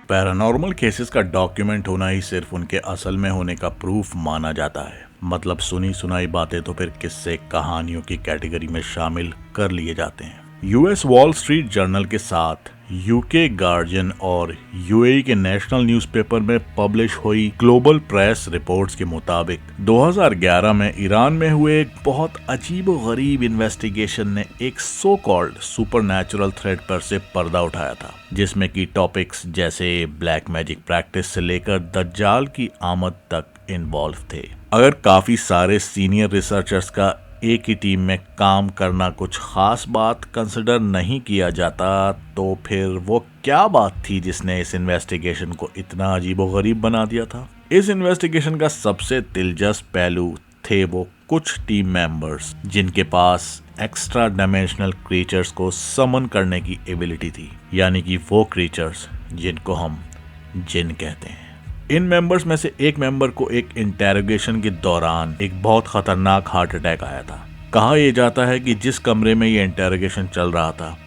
Paranormal cases का document होना ही सिर्फ उनके असल में होने का प्रूफ माना जाता है। मतलब सुनी सुनाई बातें तो फिर किस्से कहानियों की कैटेगरी में शामिल कर लिए जाते हैं। यूएस वॉल स्ट्रीट जर्नल के साथ यूके गार्जियन और यूएई के नेशनल न्यूज़पेपर में पब्लिश हुई ग्लोबल प्रेस रिपोर्ट्स के मुताबिक 2011 में ईरान में हुए एक बहुत अजीबोगरीब इन्वेस्टिगेशन ने एक सो कॉल्ड सुपरनैचुरल थ्रेट पर से पर्दा उठाया था, जिसमें की टॉपिक्स जैसे ब्लैक मैजिक प्रैक्टिस से लेकर दज्जाल की आमद तक इन्वॉल्व थे। अगर काफी सारे सीनियर रिसर्चर्स का एक ही टीम में काम करना कुछ खास बात कंसिडर नहीं किया जाता, तो फिर वो क्या बात थी जिसने इस इन्वेस्टिगेशन को इतना अजीबोगरीब बना दिया था। इस इन्वेस्टिगेशन का सबसे दिलचस्प पहलू थे वो कुछ टीम मेंबर्स जिनके पास एक्स्ट्रा डायमेंशनल क्रीचर्स को समन करने की एबिलिटी थी, यानी कि वो क्रीचर्स जिनको हम जिन कहते हैं। इन मेंबर्स में से एक मेंबर को एक इंटेरोगेशन के दौरान एक बहुत खतरनाक हार्ट अटैक आया था। कहा यह जाता है कि जिस कमरे में ये इंटेरोगेशन चल रहा था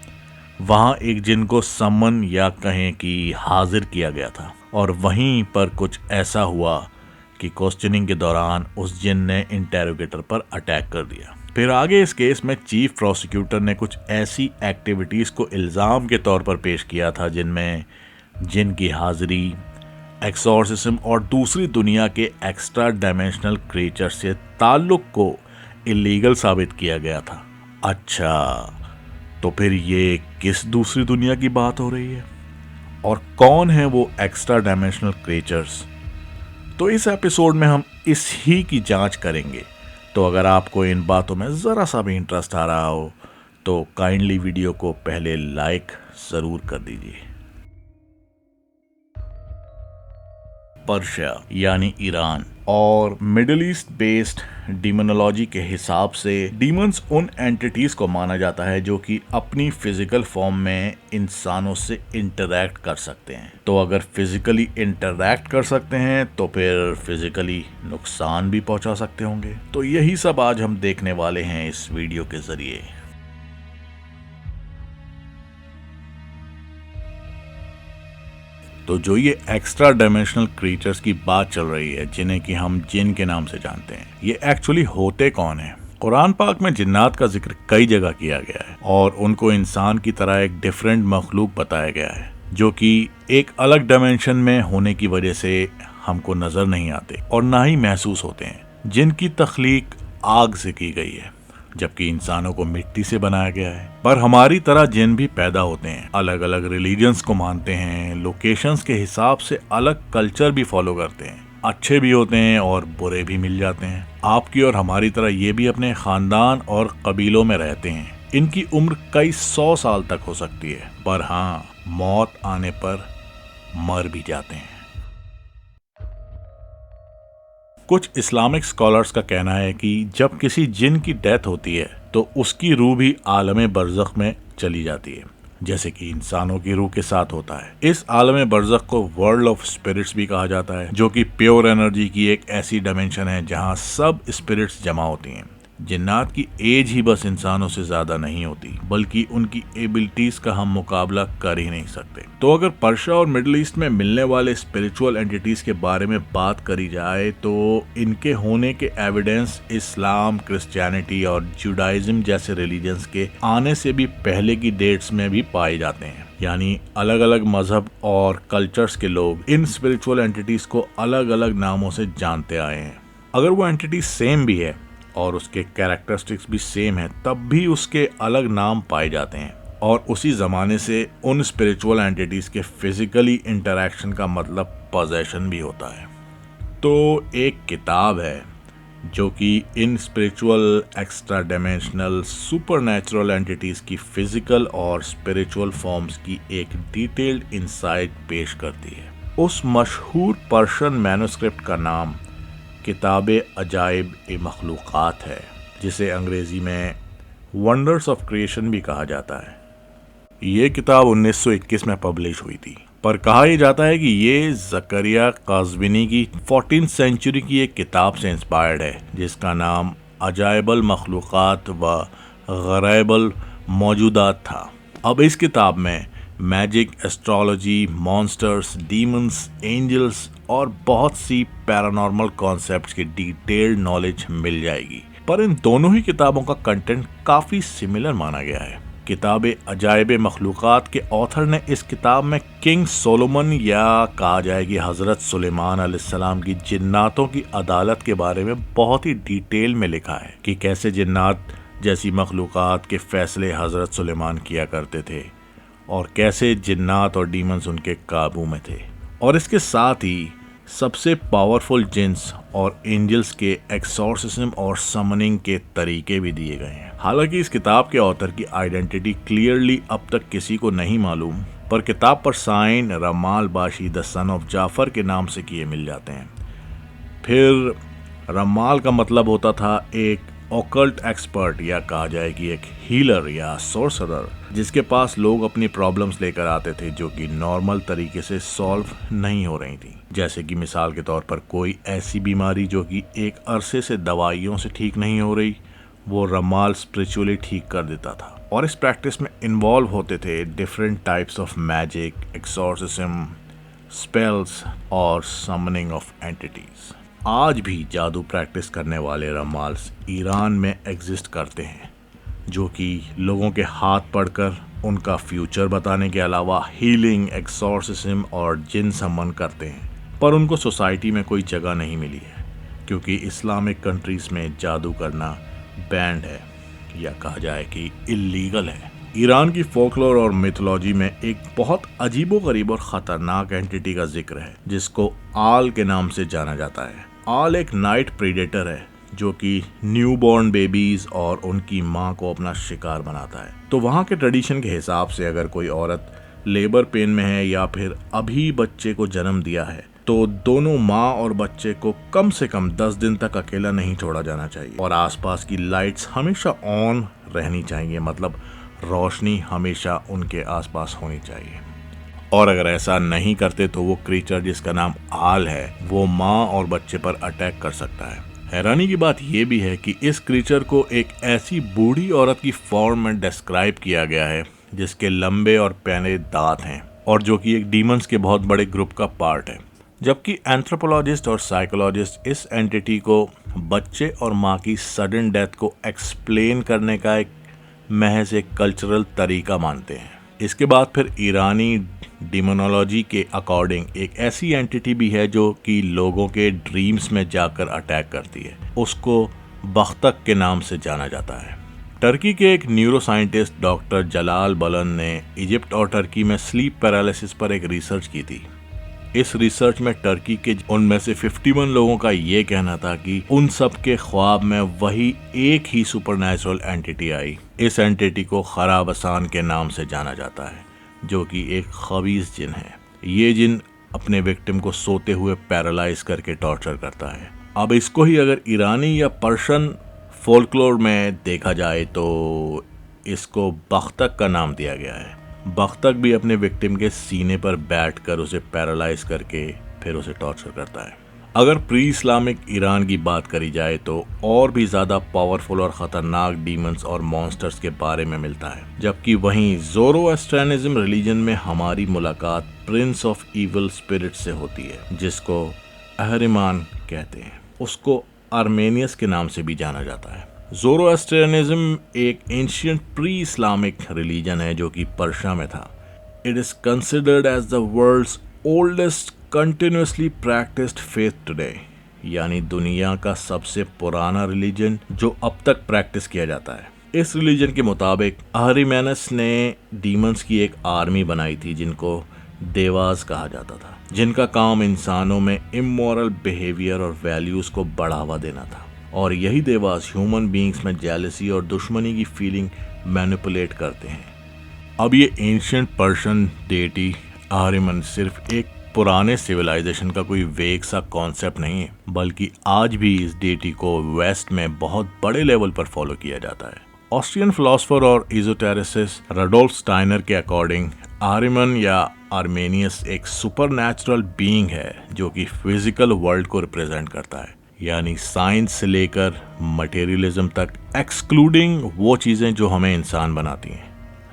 वहां एक जिन को समन या कहें कि हाजिर किया गया था, और वहीं पर कुछ ऐसा हुआ कि क्वेश्चनिंग के दौरान उस जिन ने इंटेरोगेटर पर अटैक कर दिया। फिर आगे इस केस में चीफ प्रोसिक्यूटर ने कुछ ऐसी एक्टिविटीज को इल्जाम के तौर पर पेश किया था जिनमें जिन की हाजिरी, एक्सॉर्सिज्म और दूसरी दुनिया के एक्स्ट्रा डायमेंशनल क्रीचर से ताल्लुक को इलीगल साबित किया गया था। अच्छा, तो फिर ये किस दूसरी दुनिया की बात हो रही है और कौन है वो एक्स्ट्रा डायमेंशनल क्रीचर्स? तो इस एपिसोड में हम इस ही की जांच करेंगे। तो अगर आपको इन बातों में ज़रा सा भी इंटरेस्ट आ रहा हो तो काइंडली वीडियो को पहले लाइक ज़रूर कर दीजिए। पर्शिया यानी ईरान और मिडिल ईस्ट बेस्ड डीमोनोलॉजी के हिसाब से डीमंस उन एंटिटीज को माना जाता है जो कि अपनी फिजिकल फॉर्म में इंसानों से इंटरैक्ट कर सकते हैं। तो अगर फिजिकली इंटरैक्ट कर सकते हैं तो फिर फिजिकली नुकसान भी पहुंचा सकते होंगे। तो यही सब आज हम देखने वाले हैं इस वीडियो के जरिए। तो जो ये एक्स्ट्रा डायमेंशनल क्रीचर्स की बात चल रही है, जिन्हें कि हम जिन के नाम से जानते हैं, ये एक्चुअली होते कौन है? कुरान पाक में जिन्नात का जिक्र कई जगह किया गया है और उनको इंसान की तरह एक डिफरेंट मखलूक बताया गया है जो कि एक अलग डायमेंशन में होने की वजह से हमको नजर नहीं आते और ना ही महसूस होते हैं। जिनकी तख्लीक आग से की गई है जबकि इंसानों को मिट्टी से बनाया गया है। पर हमारी तरह जिन भी पैदा होते हैं, अलग अलग रिलीजन्स को मानते हैं, लोकेशंस के हिसाब से अलग कल्चर भी फॉलो करते हैं, अच्छे भी होते हैं और बुरे भी मिल जाते हैं। आपकी और हमारी तरह ये भी अपने खानदान और कबीलों में रहते हैं। इनकी उम्र कई 100 साल तक हो सकती है, पर हाँ, मौत आने पर मर भी जाते हैं। कुछ इस्लामिक स्कॉलर्स का कहना है कि जब किसी जिन की डेथ होती है तो उसकी रूह भी आलम बरज़ख में चली जाती है, जैसे कि इंसानों की रूह के साथ होता है। इस आलम बरज़ख को वर्ल्ड ऑफ स्पिरिट्स भी कहा जाता है, जो कि प्योर एनर्जी की एक ऐसी डायमेंशन है जहां सब स्पिरिट्स जमा होती हैं। जिन्नात की एज ही बस इंसानों से ज्यादा नहीं होती, बल्कि उनकी एबिलिटीज का हम मुकाबला कर ही नहीं सकते। तो अगर पर्शिया और मिडिल ईस्ट में मिलने वाले स्पिरिचुअल एंटिटीज के बारे में बात करी जाए तो इनके होने के एविडेंस इस्लाम, क्रिश्चियनिटी और जुडाइज्म जैसे रिलीजन्स के आने से भी पहले की डेट्स में भी पाए जाते हैं। यानी अलग अलग मजहब और कल्चर्स के लोग इन स्पिरिचुअल एंटिटीज को अलग अलग नामों से जानते आए हैं। अगर वो एंटिटी सेम भी है और उसके कैरेक्टरिस्टिक्स भी सेम है, तब भी उसके अलग नाम पाए जाते हैं। और उसी जमाने से उन स्पिरिचुअल एंटिटीज के फिजिकली इंटरैक्शन का मतलब पोजेशन भी होता है। तो एक किताब है जो कि in spiritual, extra dimensional, supernatural entities की फिजिकल और स्पिरिचुअल फॉर्म्स की एक डिटेल्ड इंसाइट पेश करती है। उस मशहूर पर्शियन मैन्युस्क्रिप्ट का नाम किताबे अजाइब ए मखलूक़ात है, जिसे अंग्रेजी में वंडर्स ऑफ क्रिएशन भी कहा जाता है। ये किताब 1921 में पब्लिश हुई थी, पर कहा यह जाता है कि ये ज़करिया काज़विनी की 14th सेंचुरी की एक किताब से इंस्पायर्ड है, जिसका नाम अजाइबल मखलूक़ात व गरैबल मौजूदात था। अब इस किताब में magic, astrology, monsters, demons, angels और बहुत सी पैरानॉर्मल कॉन्सेप्ट्स की डिटेल्ड नॉलेज मिल जाएगी। पर इन दोनों ही किताबों का कंटेंट काफी सिमिलर माना गया है। किताबे अजायब मखलूक़ात के ऑथर ने इस किताब में किंग सोलोमन या कहा जाए कि हज़रत सुलेमान अलैहिस्सलाम की जिन्नातों की अदालत के बारे में बहुत ही डिटेल में लिखा है कि कैसे जिन्नात जैसी मखलूक़ात के फैसले हज़रत सुलेमान किया करते थे और कैसे जिन्नात और डीमंस उनके काबू में थे। और इसके साथ ही सबसे पावरफुल जिन्स और एंजल्स के एक्सॉर्सिज्म और समनिंग के तरीके भी दिए गए हैं। हालांकि इस किताब के ऑथर की आइडेंटिटी क्लियरली अब तक किसी को नहीं मालूम, पर किताब पर साइन रमाल बाशी द सन ऑफ जाफर के नाम से किए मिल जाते हैं। फिर रमाल का मतलब होता था एक ऑकल्ट एक्सपर्ट या कहा जाए कि एक हीलर या सोर्सरर, जिसके पास लोग अपनी प्रॉब्लम्स लेकर आते थे जो कि नॉर्मल तरीके से सॉल्व नहीं हो रही थी। जैसे कि मिसाल के तौर पर कोई ऐसी बीमारी जो कि एक अरसे से दवाइयों से ठीक नहीं हो रही, वो रमाल स्पिरिचुअली ठीक कर देता था। और इस प्रैक्टिस में इन्वॉल्व होते थे different types of magic, exorcism, spells और समनिंग ऑफ एंटिटीज। आज भी जादू प्रैक्टिस करने वाले रमाल्स ईरान में एग्जिस्ट करते हैं, जो कि लोगों के हाथ पढ़कर उनका फ्यूचर बताने के अलावा हीलिंग, एक्सॉर्सिज्म और जिन समन करते हैं। पर उनको सोसाइटी में कोई जगह नहीं मिली है क्योंकि इस्लामिक कंट्रीज में जादू करना बैंड है या कहा जाए कि इल्लीगल है। ईरान की फोकलोर और मिथोलॉजी में एक बहुत अजीबोगरीब और खतरनाक एंटिटी का जिक्र है जिसको आल के नाम से जाना जाता है। आल एक नाइट प्रीडेटर है जो कि न्यूबॉर्न बेबीज और उनकी माँ को अपना शिकार बनाता है। तो वहाँ के ट्रेडिशन के हिसाब से अगर कोई औरत लेबर पेन में है या फिर अभी बच्चे को जन्म दिया है तो दोनों माँ और बच्चे को कम से कम 10 दिन तक अकेला नहीं छोड़ा जाना चाहिए और आसपास की लाइट्स हमेशा ऑन रहनी चाहिए, मतलब रोशनी हमेशा उनके आसपास होनी चाहिए। और अगर ऐसा नहीं करते तो वो क्रीचर जिसका नाम आल है वो माँ और बच्चे पर अटैक कर सकता है। हैरानी की बात यह भी है कि इस क्रीचर को एक ऐसी बूढ़ी औरत की फॉर्म में डिस्क्राइब किया गया है जिसके लंबे और पैने दांत हैं और जो कि एक डीमंस के बहुत बड़े ग्रुप का पार्ट है। जबकि एंथ्रोपोलॉजिस्ट और साइकोलॉजिस्ट इस एंटिटी को बच्चे और माँ की सडन डेथ को एक्सप्लेन करने का एक महज एक कल्चरल तरीका मानते हैं। इसके बाद फिर ईरानी डिमोनोलॉजी के अकॉर्डिंग एक ऐसी एंटिटी भी है जो कि लोगों के ड्रीम्स में जाकर अटैक करती है। उसको बख्तक के नाम से जाना जाता है। टर्की के एक न्यूरोसाइंटिस्ट डॉक्टर जलाल बलन ने इजिप्ट और टर्की में स्लीप पैरालिसिस पर एक रिसर्च की थी। इस रिसर्च में टर्की के उनमें से 51 लोगों का ये कहना था कि उन सब के ख्वाब में वही एक ही सुपरनैचुरल एंटिटी आई। इस एंटिटी को खराबसान के नाम से जाना जाता है जो कि एक खबीस जिन है। ये जिन अपने विक्टिम को सोते हुए पैरालाइज करके टॉर्चर करता है। अब इसको ही अगर ईरानी या पर्शियन फोल्कलोर में देखा जाए तो इसको बख्तक का नाम दिया गया है। बख्तक भी अपने विक्टिम के सीने पर बैठकर उसे पैरालाइज करके फिर उसे टॉर्चर करता है। अगर प्री इस्लामिक ईरान की बात करी जाए तो और भी ज़्यादा पावरफुल और ख़तरनाक डीमंस और मॉन्स्टर्स के बारे में मिलता है। जबकि वहीं ज़ोरोएस्ट्रियनिज्म रिलीजन में हमारी मुलाकात प्रिंस ऑफ इविल स्पिरिट से होती है जिसको अहरिमान कहते हैं। उसको आर्मेनियस के नाम से भी जाना जाता है। ज़ोरोएस्ट्रियनिज्म एक एंशिएंट प्री इस्लामिक रिलीजन है जो कि पर्शिया में था। It is considered as the world's oldest continuously practised faith today, यानी दुनिया का सबसे पुराना रिलीजन जो अब तक प्रैक्टिस किया जाता है। इस रिलीजन के मुताबिक अहरिमेनस ने डीमंस की एक आर्मी बनाई थी जिनको देवास कहा जाता था, जिनका काम इंसानों में इमोरल बिहेवियर और वैल्यूज को बढ़ावा देना था। और यही देवास ह्यूमन बीइंग्स में जेलसी और दुश्मनी की फीलिंग मैनिपुलेट करते हैं। अब ये एंशिएंट पर्शियन डेटी अहरिमन सिर्फ एक पुराने सिविलाइजेशन का कोई वेग सा कॉन्सेप्ट नहीं है, बल्कि आज भी इस डेटी को वेस्ट में बहुत बड़े लेवल पर फॉलो किया जाता है। ऑस्ट्रियन फिलोसोफर और इजोटेरिसिस्ट रडोल्फ स्टाइनर के अकॉर्डिंग अहरिमन या आर्मेनियस एक सुपरनैचुरल बीइंग है जो कि फिजिकल वर्ल्ड को रिप्रेजेंट करता है, यानी साइंस से लेकर मटेरियलिज्म तक, एक्सक्लूडिंग वो चीज़ें जो हमें इंसान बनाती हैं।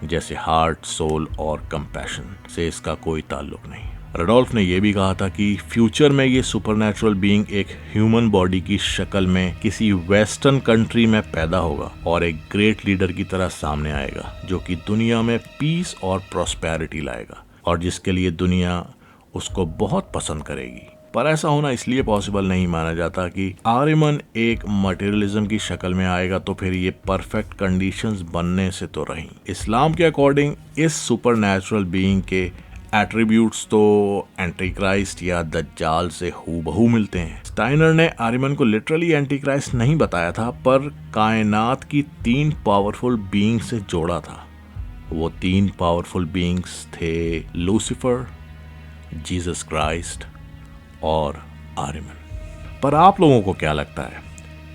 जैसे हार्ट, सोल और कंपैशन से इसका कोई ताल्लुक नहीं। रडोल्फ ने यह भी कहा था कि फ्यूचर में ये सुपरनैचुरल बीइंग एक ह्यूमन बॉडी की शक्ल में किसी वेस्टर्न कंट्री में पैदा होगा और एक ग्रेट लीडर की तरह सामने आएगा, जो कि दुनिया में पीस और प्रॉस्पेरिटी लाएगा और जिसके लिए दुनिया उसको बहुत पसंद करेगी। पर ऐसा होना इसलिए पॉसिबल नहीं माना जाता कि आर्यमन एक मटेरियलिज्म की शक्ल में आएगा तो फिर ये परफेक्ट कंडीशंस बनने से तो रही। इस्लाम के अकॉर्डिंग इस सुपरनैचुरल बीइंग के एट्रीब्यूट्स तो एंटीक्राइस्ट या दज्जाल से हूबहू मिलते हैं। स्टाइनर ने आर्यमन को लिटरली एंटीक्राइस्ट नहीं बताया था, पर कायनात की 3 पावरफुल बीइंग से जोड़ा था। वो 3 पावरफुल बीइंग्स थे लूसीफर, जीसस क्राइस्ट और आर्यमन। पर आप लोगों को क्या लगता है,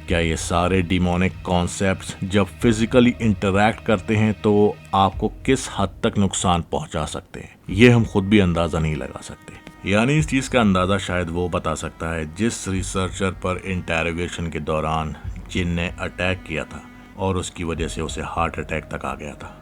क्या ये सारे डिमोनिक कॉन्सेप्ट्स जब फिजिकली इंटरैक्ट करते हैं तो आपको किस हद तक नुकसान पहुंचा सकते हैं? ये हम खुद भी अंदाजा नहीं लगा सकते। यानी इस चीज का अंदाजा शायद वो बता सकता है जिस रिसर्चर पर इंटेरोगेशन के दौरान जिन ने अटैक किया था और उसकी वजह से उसे हार्ट अटैक तक आ गया था,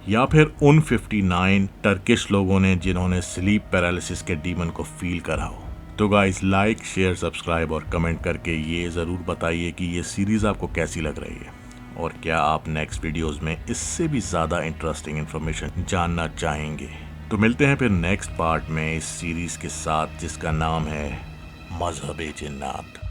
या फिर उन 59 टर्किश लोगों ने जिन्होंने स्लीप पैरालिसिस के डीमन को फील करा हो। तो गाइस, लाइक, शेयर, सब्सक्राइब और कमेंट करके ये ज़रूर बताइए कि ये सीरीज़ आपको कैसी लग रही है और क्या आप नेक्स्ट वीडियोस में इससे भी ज़्यादा इंटरेस्टिंग इन्फॉर्मेशन जानना चाहेंगे। तो मिलते हैं फिर नेक्स्ट पार्ट में इस सीरीज़ के साथ, जिसका नाम है मजहब-ए-जिन्नात।